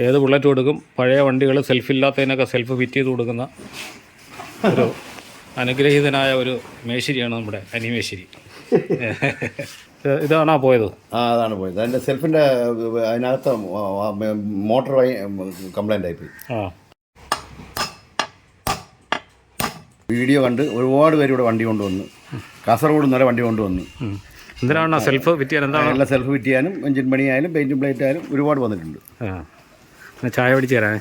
ഏത് ബുള്ളറ്റ് കൊടുക്കും. പഴയ വണ്ടികൾ സെൽഫില്ലാത്തതിനൊക്കെ സെൽഫ് ഫിറ്റ് ചെയ്ത് കൊടുക്കുന്ന ഒരു അനുഗ്രഹീതനായ ഒരു മേശിരിയാണ് നമ്മുടെ അനിമേശ്ശേരി. ഇതാണോ പോയത്? അതാണ് പോയത്. അതിൻ്റെ സെൽഫിൻ്റെ അതിനകത്ത് മോട്ടർ കംപ്ലൈൻ്റ് ആയിപ്പോയി. വീഡിയോ കണ്ട് ഒരുപാട് പേര് ഇവിടെ വണ്ടി കൊണ്ടുവന്നു. കാസർഗോഡ് നിന്നൊരു വണ്ടി കൊണ്ടുവന്നു. എന്തിനാണ് സെൽഫ് ഫിറ്റ് ചെയ്യാൻ? എന്താണ്? എല്ലാം സെൽഫ് ഫിറ്റ് ചെയ്യാനും എഞ്ചിൻ പണിയായാലും പെയിൻറ്റും പ്ലേറ്റ് ആയാലും ഒരുപാട് വന്നിട്ടുണ്ട്. ചായ പിടിച്ച് തരാൻ.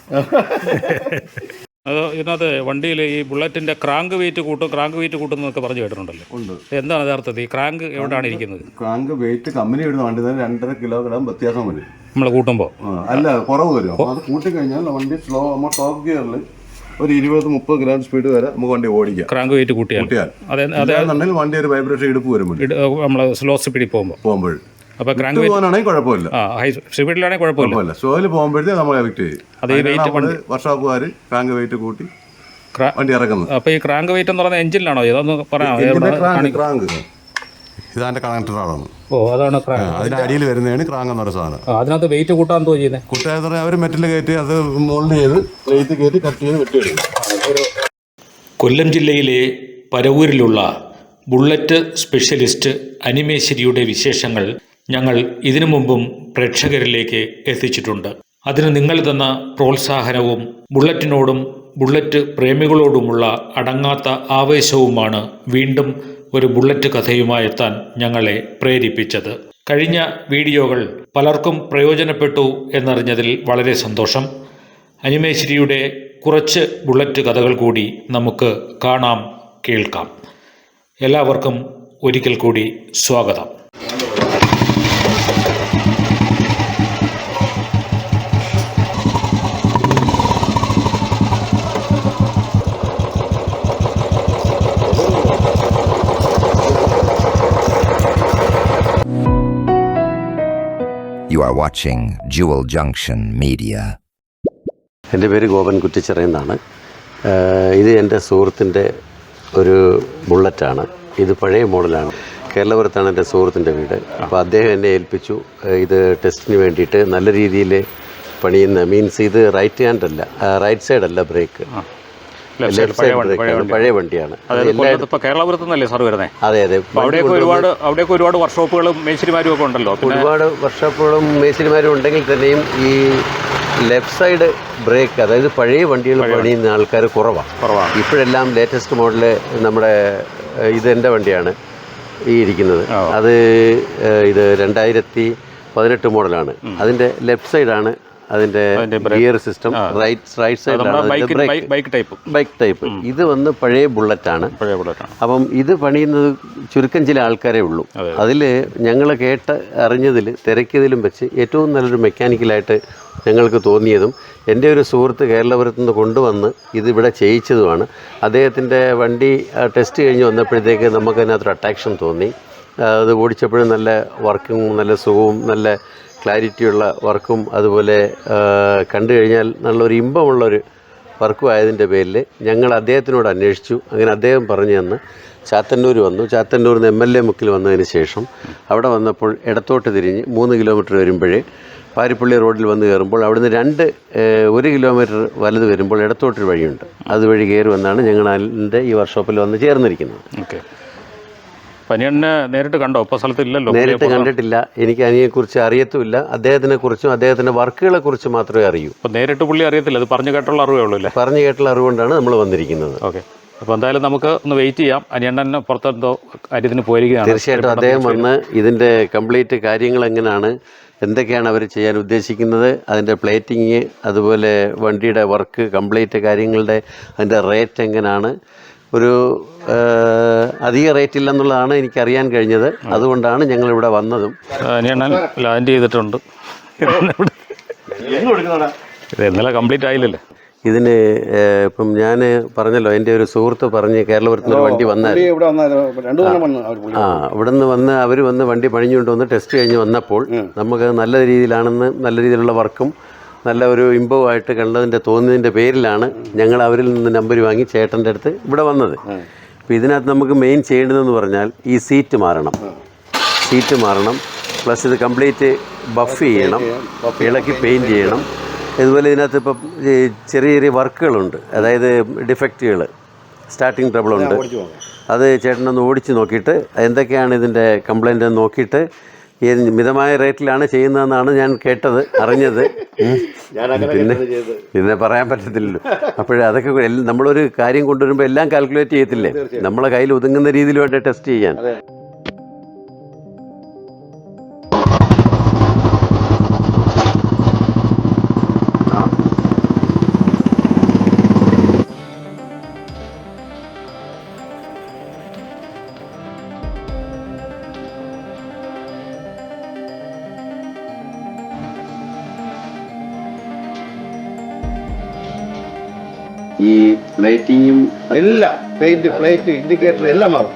അത് ഇതിനകത്ത് വണ്ടിയിൽ ഈ ബുള്ളറ്റിൻ്റെ ക്രാങ്ക് വെയിറ്റ് കൂട്ടുന്നതൊക്കെ പറഞ്ഞു കേട്ടിട്ടുണ്ടല്ലോ. ഉണ്ട്. എന്താണ് യഥാർത്ഥത്തിൽ ഈ ക്രാങ്ക് എവിടെയാണ് ഇരിക്കുന്നത്? ക്രാങ്ക് വെയിറ്റ് കമ്പനി ഇടുന്ന വണ്ടി തന്നെ 2.5 കിലോഗ്രാം വ്യത്യാസം വരും നമ്മൾ കൂട്ടുമ്പോൾ. അല്ല, കുറവ് വരും. അപ്പോൾ അത് കൂട്ടിക്കഴിഞ്ഞാൽ വണ്ടി സ്ലോ, നമ്മൾ ടോപ്പ് ഗിയറിൽ ഒരു 20-30 ഗ്രാം സ്പീഡ് വരെ നമുക്ക് വണ്ടി ഓടിക്കാം. ക്രാങ്ക് വെയിറ്റ് കൂട്ടിയാൽ അതെന്നുണ്ടെങ്കിൽ വണ്ടി ഒരു വൈബ്രേഷൻ ഇടുപ്പ് വരും നമ്മൾ സ്ലോ സ്പീഡിൽ പോകുമ്പോൾ. അപ്പോൾ ക്രാങ്ക് പോകാനാണെങ്കിൽ കുഴപ്പമില്ല, ഹൈ സ്പീഡിലാണെങ്കിൽ കുഴപ്പമില്ല. സ്ലോയിൽ പോകുമ്പോഴത്തേ നമ്മൾ എഫക്റ്റ് ചെയ്യും. അത് ഈ വെയിറ്റ് വർഷോപ്പുകാർ ക്രാങ്ക് വെയിറ്റ് കൂട്ടി വണ്ടി ഇറക്കുന്നത്. അപ്പോൾ ഈ ക്രാങ്ക് വെയിറ്റ് എന്ന് പറയുന്നത് എഞ്ചിനിലാണോ? ഇതൊന്ന് പറയാം. ക്രാങ്ക് ഇതാൻ്റെ കണക്ടറാണ്. അതാണ് അതിൻ്റെ അടിയിൽ വരുന്നതാണ് ക്രാങ്ക് എന്ന് പറയുന്ന സാധനം. അതിനകത്ത് വെയിറ്റ് കൂട്ടാൻ എന്തോ ചെയ്യുന്നത്? കൂട്ടാതെ അവർ മെറ്റൽ കയറ്റി അത് മോൾഡ് ചെയ്ത് വെയിറ്റ് കയറ്റി കട്ട് ചെയ്ത് വെട്ടിയെടുക്കും. കൊല്ലം ജില്ലയിലെ പരവൂരിലുള്ള ബുള്ളറ്റ് സ്പെഷ്യലിസ്റ്റ് അനിമേശ്ശേരിയുടെ വിശേഷങ്ങൾ ഞങ്ങൾ ഇതിനു മുമ്പും പ്രേക്ഷകരിലേക്ക് എത്തിച്ചിട്ടുണ്ട്. അതിന് നിങ്ങൾ തന്ന പ്രോത്സാഹനവും ബുള്ളറ്റിനോടും ബുള്ളറ്റ് പ്രേമികളോടുമുള്ള അടങ്ങാത്ത ആവേശവുമാണ് വീണ്ടും ഒരു ബുള്ളറ്റ് കഥയുമായെത്താൻ ഞങ്ങളെ പ്രേരിപ്പിച്ചത്. കഴിഞ്ഞ വീഡിയോകൾ പലർക്കും പ്രയോജനപ്പെട്ടു എന്നറിഞ്ഞതിൽ വളരെ സന്തോഷം. അനിമേശ്ശേരിയുടെ കുറച്ച് ബുള്ളറ്റ് കഥകൾ കൂടി നമുക്ക് കാണാം, കേൾക്കാം. എല്ലാവർക്കും ഒരിക്കൽ കൂടി സ്വാഗതം. You are watching Jewel Junction Media. എൻ്റെ പേര് ഗോപൻ കുറ്റിച്ചിറ എന്നാണ്. ഇത് എൻ്റെ സുഹൃത്തിൻ്റെ ഒരു ബുള്ളറ്റാണ്. ഇത് പഴയ മോഡലാണ്. കേരളപുരത്താണ് എൻ്റെ സുഹൃത്തിൻ്റെ വീട്. അപ്പോൾ അദ്ദേഹം എന്നെ ഏൽപ്പിച്ചു ഇത് ടെസ്റ്റിന് വേണ്ടിയിട്ട് നല്ല രീതിയിൽ പണിയുന്ന, മീൻസ് ഇത് റൈറ്റ് ഹാൻഡ് അല്ല, റൈറ്റ് സൈഡ് അല്ല ബ്രേക്ക്, പഴയ വണ്ടിയാണ്. അതെ അതെ, അവിടെയൊക്കെ ഒരുപാട് വർക്ക്ഷോപ്പുകളും മേശിരിമാരും ഒക്കെ ഉണ്ടല്ലോ. ഒരുപാട് വർക്ക്ഷോപ്പുകളും മേശിരിമാരും ഉണ്ടെങ്കിൽ തന്നെയും ഈ ലെഫ്റ്റ് സൈഡ് ബ്രേക്ക്, അതായത് പഴയ വണ്ടികൾ പണിയുന്ന ആൾക്കാർ കുറവാണ്. ഇപ്പോഴെല്ലാം ലേറ്റസ്റ്റ് മോഡല് നമ്മുടെ ഇതെൻ്റെ വണ്ടിയാണ് ഈ ഇരിക്കുന്നത്. അത് ഇത് 2018 മോഡലാണ്. അതിൻ്റെ ലെഫ്റ്റ് സൈഡാണ് അതിൻ്റെ ഗിയർ സിസ്റ്റം, റൈറ്റ് സൈഡിലാണ് ബൈക്ക് ടൈപ്പ്. ഇത് വന്ന് പഴയ ബുള്ളറ്റാണ്. അപ്പം ഇത് പണിയുന്നത് ചുരുക്കം ചില ആൾക്കാരേ ഉള്ളൂ. അതിൽ ഞങ്ങൾ അറിഞ്ഞതിൽ തിരക്കിയതിലും വെച്ച് ഏറ്റവും നല്ലൊരു മെക്കാനിക്കലായിട്ട് ഞങ്ങൾക്ക് തോന്നിയതും എൻ്റെ ഒരു സുഹൃത്ത് കേരളപുരത്തു നിന്ന് കൊണ്ടുവന്ന് ഇതിവിടെ ചെയ്യിച്ചതുമാണ്. അദ്ദേഹത്തിൻ്റെ വണ്ടി ടെസ്റ്റ് കഴിഞ്ഞ് വന്നപ്പോഴത്തേക്ക് നമുക്കതിനകത്തൊരു അട്രാക്ഷൻ തോന്നി. അത് ഓടിച്ചപ്പോഴും നല്ല വർക്കും, നല്ല സുഖവും, നല്ല ക്ലാരിറ്റിയുള്ള വർക്കും, അതുപോലെ കണ്ടു കഴിഞ്ഞാൽ നല്ലൊരു ഇമ്പമുള്ളൊരു വർക്കും ആയതിൻ്റെ പേരിൽ ഞങ്ങൾ അദ്ദേഹത്തിനോട് അന്വേഷിച്ചു. അങ്ങനെ അദ്ദേഹം പറഞ്ഞു തന്ന് ചാത്തന്നൂർ വന്നു. ചാത്തന്നൂരിൽ നിന്ന് MLA മുക്കിൽ വന്നതിന് ശേഷം അവിടെ വന്നപ്പോൾ ഇടത്തോട്ട് തിരിഞ്ഞ് 3 കിലോമീറ്റർ വരുമ്പോഴേ പാരിപ്പള്ളി റോഡിൽ വന്ന് കയറുമ്പോൾ അവിടുന്ന് 1 കിലോമീറ്റർ വലത് വരുമ്പോൾ ഇടത്തോട്ടൊരു വഴിയുണ്ട്. അതുവഴി കയറി വന്നാണ് ഞങ്ങൾ അതിൻ്റെ ഈ വർക്ക്ഷോപ്പിൽ വന്ന് ചേർന്നിരിക്കുന്നത്. അനിയനെ നേരിട്ട് കണ്ടോ? ഇപ്പോൾ സ്ഥലത്തില്ലല്ലോ. നേരിട്ട് കണ്ടിട്ടില്ല. എനിക്ക് അനിയെക്കുറിച്ച് അറിയത്തുമില്ല. അദ്ദേഹത്തിനെക്കുറിച്ചും അദ്ദേഹത്തിൻ്റെ വർക്കുകളെക്കുറിച്ച് മാത്രമേ അറിയൂ. അപ്പോൾ നേരിട്ട് പുള്ളി അറിയത്തില്ല, അത് പറഞ്ഞു കേട്ടുള്ള അറിവേ ഉള്ളൂ അല്ലേ? പറഞ്ഞു കേട്ടുള്ള അറിവുകൊണ്ടാണ് നമ്മൾ വന്നിരിക്കുന്നത്. ഓക്കെ, അപ്പോൾ എന്തായാലും നമുക്ക് ഒന്ന് വെയിറ്റ് ചെയ്യാം. അനിയണ്ണനെ പുറത്തെന്തോ കാര്യത്തിന് പോയിരിക്കുകയാണ്. തീർച്ചയായിട്ടും അദ്ദേഹം വന്ന് ഇതിൻ്റെ കംപ്ലീറ്റ് കാര്യങ്ങൾ എങ്ങനെയാണ്, എന്തൊക്കെയാണ് അവർ ചെയ്യാൻ ഉദ്ദേശിക്കുന്നത്, അതിൻ്റെ പ്ലേറ്റിങ്, അതുപോലെ വണ്ടിയുടെ വർക്ക് കംപ്ലീറ്റ് കാര്യങ്ങളുടെ അതിൻ്റെ റേറ്റ് എങ്ങനെയാണ്, ഒരു അധിക റേറ്റില്ലെന്നുള്ളതാണ് എനിക്കറിയാൻ കഴിഞ്ഞത്. അതുകൊണ്ടാണ് ഞങ്ങളിവിടെ വന്നതും. അനിയണ്ണൻ ലാൻഡ് ചെയ്തിട്ടുണ്ട്. ഇന്നലെ കംപ്ലീറ്റ് ആയില്ലല്ലേ ഇതിന്? ഇപ്പം ഞാൻ പറഞ്ഞല്ലോ, എൻ്റെ ഒരു സുഹൃത്ത് പറഞ്ഞ് കേരളപുരത്ത് നിന്ന് വണ്ടി വന്നാൽ ഇവിടെ നിന്ന് വന്ന് അവർ വന്ന് വണ്ടി പണിഞ്ഞുകൊണ്ട് വന്ന് ടെസ്റ്റ് കഴിഞ്ഞ് വന്നപ്പോൾ നമുക്ക് നല്ല രീതിയിലാണെന്ന്, നല്ല രീതിയിലുള്ള വർക്കും നല്ല ഒരു ഇമ്പവുമായിട്ട് കണ്ടതിൻ്റെ തോന്നിയതിൻ്റെ പേരിലാണ് ഞങ്ങൾ അവരിൽ നിന്ന് നമ്പർ വാങ്ങി ചേട്ടൻ്റെ അടുത്ത് ഇവിടെ വന്നത്. അപ്പോൾ ഇതിനകത്ത് നമുക്ക് മെയിൻ ചെയ്യേണ്ടതെന്ന് പറഞ്ഞാൽ ഈ സീറ്റ് മാറണം, പ്ലസ് ഇത് കംപ്ലീറ്റ് ബഫ് ചെയ്യണം, ഇളക്കി പെയിൻറ്റ് ചെയ്യണം. ഇതുപോലെ ഇതിനകത്ത് ഇപ്പം ഈ ചെറിയ ചെറിയ വർക്കുകളുണ്ട്, അതായത് ഡിഫക്റ്റുകൾ, സ്റ്റാർട്ടിങ് ട്രബിളുണ്ട്. അത് ചേട്ടനൊന്ന് ഓടിച്ച് നോക്കിയിട്ട് എന്തൊക്കെയാണ് ഇതിൻ്റെ കംപ്ലൈൻ്റ് എന്ന് നോക്കിയിട്ട് ഈ മിതമായ റേറ്റിലാണ് ചെയ്യുന്നതെന്നാണ് ഞാൻ കേട്ടത്, അറിഞ്ഞത്. പിന്നെ പറയാൻ പറ്റത്തില്ലല്ലോ. അപ്പോഴേ അതൊക്കെ നമ്മളൊരു കാര്യം കൊണ്ടുവരുമ്പോൾ എല്ലാം കാൽക്കുലേറ്റ് ചെയ്യത്തില്ലേ, നമ്മളെ കയ്യിൽ ഒതുങ്ങുന്ന രീതിയിൽ വേണ്ട ടെസ്റ്റ് ചെയ്യാൻ. ഈ പ്ലേറ്റിങ്ങും എല്ലാം പ്ലേറ്റ് ഇൻഡിക്കേറ്റർ എല്ലാം മാറും.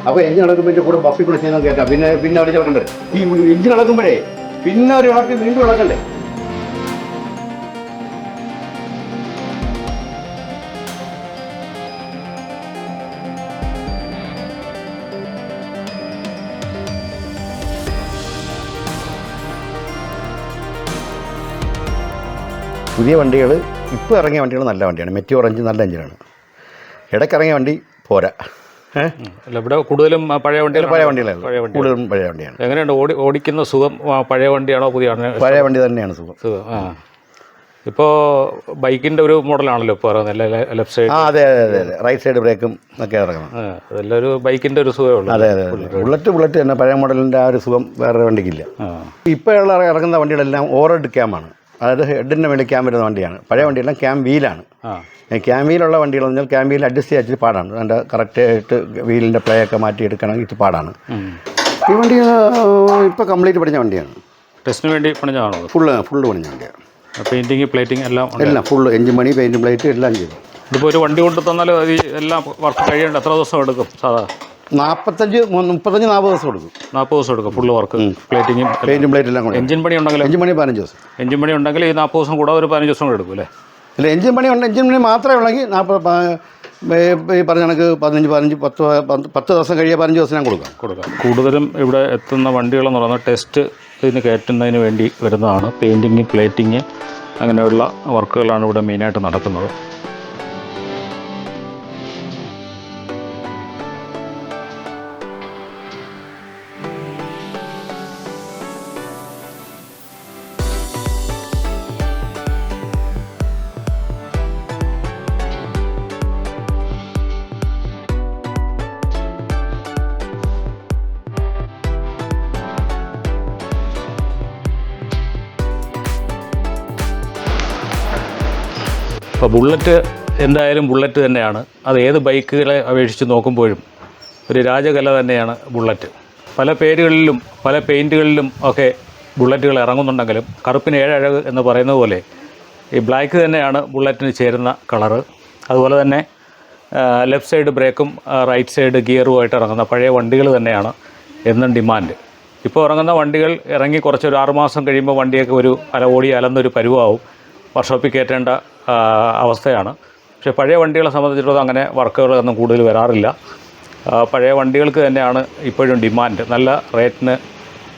അപ്പോൾ എഞ്ചിൻ ഇളക്കുമ്പോൾ കൂടെ ബഫിൽ കൂടെ ചെയ്യുന്ന കേൾക്കാം. പിന്നെ അവിടെ ചേർക്കണ്ടേ, ഈ എഞ്ചിൻ ഇളക്കുമ്പോഴേ പിന്നെ ഒരു ഇളക്കി വീണ്ടും ഇളക്കണ്ടേ. പുതിയ വണ്ടികൾ, ഇപ്പോൾ ഇറങ്ങിയ വണ്ടികൾ നല്ല വണ്ടിയാണ്. മെറ്റിയോർ എഞ്ചിൻ നല്ല എഞ്ചിനാണ്. ഇടയ്ക്കിറങ്ങിയ വണ്ടി പോരാ. ഇവിടെ കൂടുതലും പഴയ വണ്ടികളാണ്. കൂടുതലും പഴയ വണ്ടിയാണ്. എങ്ങനെയുണ്ട് ഓടിക്കുന്ന സുഖം? പഴയ വണ്ടിയാണോ പുതിയ? പഴയ വണ്ടി തന്നെയാണ് സുഖം. ഇപ്പോൾ ബൈക്കിൻ്റെ ഒരു മോഡലാണല്ലോ ഇപ്പോൾ ഇറങ്ങുന്നത്, ലെഫ്റ്റ് സൈഡ്. അതെ അതെ അതെ അതെ, റൈറ്റ് സൈഡ് ബ്രേക്കും ഒക്കെ ഇറങ്ങണം. അതെല്ലാം ഒരു ബൈക്കിൻ്റെ ഒരു സുഖമേ ഉള്ളൂ. അതെ അതെ, ബുള്ളറ്റ് തന്നെ പഴയ മോഡലിൻ്റെ ആ ഒരു സുഖം വേറെ വണ്ടിക്കില്ല. ഇപ്പോൾ ഇറങ്ങുന്ന വണ്ടികളെല്ലാം ഓവർഹെഡ് ക്യാമാണ്, അതായത് ഹെഡിൻ്റെ മേളിൽ ക്യാം വരുന്ന വണ്ടിയാണ്. പഴയ വണ്ടിയെല്ലാം ക്യാം വീലാണ്. ക്യാം വീലുള്ള വണ്ടികളെന്ന് പറഞ്ഞാൽ ക്യാം വീൽ അഡ്ജസ്റ്റ് ചെയ്യാൻ ഇച്ചിരി പാടാണ്. അതിൻ്റെ കറക്റ്റായിട്ട് വീലിൻ്റെ പ്ലേ ഒക്കെ മാറ്റി എടുക്കണമെങ്കിൽ ഇച്ചിരി പാടാണ്. ഈ വണ്ടി ഇപ്പോൾ കംപ്ലീറ്റ് പണിഞ്ഞ വണ്ടിയാണ്. ടെസ്റ്റിന് വേണ്ടി പണിഞ്ഞതാണോ? ഫുള്ള് പണിഞ്ഞ വണ്ടിയാണ്. പെയിൻറ്റിങ് പ്ലേറ്റിംഗ് എല്ലാം ഫുള്ള് എഞ്ചിൻ പണി, പെയിൻറ്റും പ്ലേറ്റ് എല്ലാം ചെയ്തു. ഇതിപ്പോൾ ഒരു വണ്ടി കൊണ്ട് തന്നാൽ എല്ലാം വർക്ക് കഴിയേണ്ട എത്ര ദിവസം എടുക്കും? സാധാ 35-40 ദിവസം കൊടുക്കും. 40 ദിവസം എടുക്കും ഫുള്ള് വർക്ക്, പ്ലേറ്റിങ്ങും പെയിൻറ്റും പ്ലേറ്റ് എല്ലാം കൂടെ. എഞ്ചിൻ പണി ഉണ്ടെങ്കിൽ 15 ദിവസം. എഞ്ചിൻ പണി ഉണ്ടെങ്കിൽ ഈ 40 ദിവസം കൂടെ ഒരു 15 ദിവസം കൂടെ എടുക്കും അല്ലേ? ഇല്ല, എഞ്ചിൻ പണി മാത്രമേ ഉള്ളെങ്കിൽ ഈ പറഞ്ഞ കണക്ക് 10 ദിവസം കഴിയുക 15 ദിവസം ഞാൻ കൊടുക്കാം. കൂടുതലും ഇവിടെ എത്തുന്ന വണ്ടികളെന്ന് പറയുന്നത് ടെസ്റ്റ് ഇതിന് കയറ്റുന്നതിന് വേണ്ടി വരുന്നതാണ്. പെയിൻറ്റിങ്, പ്ലേറ്റിങ് അങ്ങനെയുള്ള വർക്കുകളാണ് ഇവിടെ മെയിനായിട്ട് നടക്കുന്നത്. ഇപ്പോൾ ബുള്ളറ്റ് എന്തായാലും ബുള്ളറ്റ് തന്നെയാണ്. അത് ഏത് ബൈക്കുകളെ അപേക്ഷിച്ച് നോക്കുമ്പോഴും ഒരു രാജകല തന്നെയാണ് ബുള്ളറ്റ്. പല പേരുകളിലും പല പെയിൻറ്റുകളിലും ഒക്കെ ബുള്ളറ്റുകൾ ഇറങ്ങുന്നുണ്ടെങ്കിലും കറുപ്പിന് ഏഴഴക് എന്ന് പറയുന്നത് പോലെ ഈ ബ്ലാക്ക് തന്നെയാണ് ബുള്ളറ്റിന് ചേരുന്ന കളറ്. അതുപോലെ തന്നെ ലെഫ്റ്റ് സൈഡ് ബ്രേക്കും റൈറ്റ് സൈഡ് ഗിയറുമായിട്ട് ഇറങ്ങുന്ന പഴയ വണ്ടികൾ തന്നെയാണ് എന്നും ഡിമാൻഡ്. ഇപ്പോൾ ഇറങ്ങുന്ന വണ്ടികൾ ഇറങ്ങി കുറച്ചൊരു 6 മാസം കഴിയുമ്പോൾ വണ്ടിയൊക്കെ ഒരു ഓടി അലന്നൊരു പരുവാവും, വർക്ക്ഷോപ്പിൽ കയറ്റേണ്ട അവസ്ഥയാണ്. പക്ഷേ പഴയ വണ്ടികളെ സംബന്ധിച്ചിടത്തോളം അങ്ങനെ വർക്കുകളൊന്നും കൂടുതൽ വരാറില്ല. പഴയ വണ്ടികൾക്ക് തന്നെയാണ് ഇപ്പോഴും ഡിമാൻഡ്. നല്ല റേറ്റിന്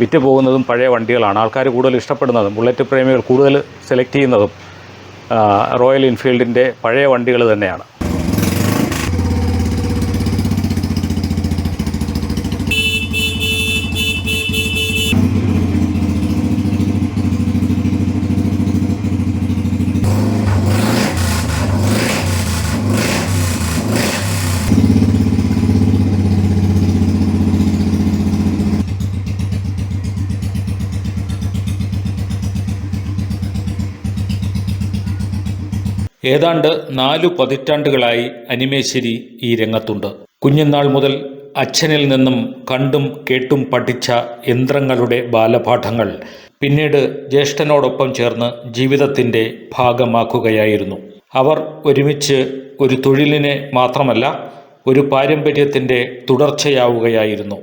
വിറ്റ് പോകുന്നതും പഴയ വണ്ടികളാണ്. ആൾക്കാർ കൂടുതൽ ഇഷ്ടപ്പെടുന്നതും ബുള്ളറ്റ് പ്രേമികൾ കൂടുതൽ സെലക്ട് ചെയ്യുന്നതും റോയൽ എൻഫീൽഡിൻ്റെ പഴയ വണ്ടികൾ തന്നെയാണ്. ഏതാണ്ട് 4 പതിറ്റാണ്ടുകളായി അനിമേശ്വരി ഈ രംഗത്തുണ്ട്. കുഞ്ഞുനാൾ മുതൽ അച്ഛനിൽ നിന്നും കണ്ടും കേട്ടും പഠിച്ച യന്ത്രങ്ങളുടെ ബാലപാഠങ്ങൾ പിന്നീട് ജ്യേഷ്ഠനോടൊപ്പം ചേർന്ന് ജീവിതത്തിൻ്റെ ഭാഗമാക്കുകയായിരുന്നു. അവർ ഒരുമിച്ച് ഒരു തൊഴിലിനെ മാത്രമല്ല ഒരു പാരമ്പര്യത്തിൻ്റെ തുടർച്ചയാവുകയായിരുന്നു.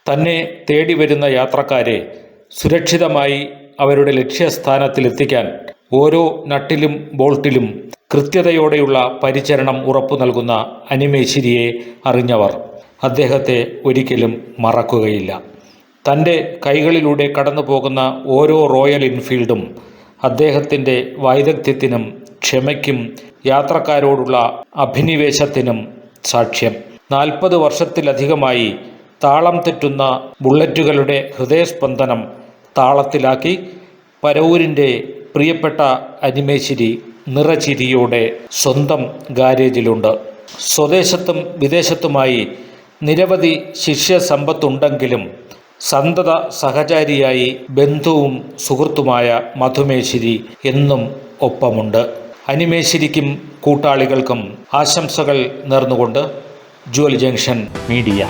തന്നെ തേടി വരുന്ന യാത്രക്കാരെ സുരക്ഷിതമായി അവരുടെ ലക്ഷ്യസ്ഥാനത്തിലെത്തിക്കാൻ ഓരോ നട്ടിലും ബോൾട്ടിലും കൃത്യതയോടെയുള്ള പരിചരണം ഉറപ്പു നൽകുന്ന അനിമേശ്വരിയെ അറിഞ്ഞവർ അദ്ദേഹത്തെ ഒരിക്കലും മറക്കുകയില്ല. തൻ്റെ കൈകളിലൂടെ കടന്നു പോകുന്ന ഓരോ റോയൽ എൻഫീൽഡും അദ്ദേഹത്തിൻ്റെ വൈദഗ്ധ്യത്തിനും ക്ഷമയ്ക്കും യാത്രക്കാരോടുള്ള അഭിനിവേശത്തിനും സാക്ഷ്യം. 40 വർഷത്തിലധികമായി താളം തെറ്റുന്ന ബുള്ളറ്റുകളുടെ ഹൃദയസ്പന്ദനം താളത്തിലാക്കി പരവൂരിൻ്റെ പ്രിയപ്പെട്ട അനിമേശിരി നിറചിരിയോടെ സ്വന്തം ഗാരേജിലുണ്ട്. സ്വദേശത്തും വിദേശത്തുമായി നിരവധി ശിഷ്യസമ്പത്തുണ്ടെങ്കിലും സന്തത സഹചാരിയായി ബന്ധുവും സുഹൃത്തുമായ മധുമേശ്ശിരി എന്നും ഒപ്പമുണ്ട്. അനിമേശ്ശിരിക്കും കൂട്ടാളികൾക്കും ആശംസകൾ നേർന്നുകൊണ്ട് ജുവൽ ജംഗ്ഷൻ മീഡിയ.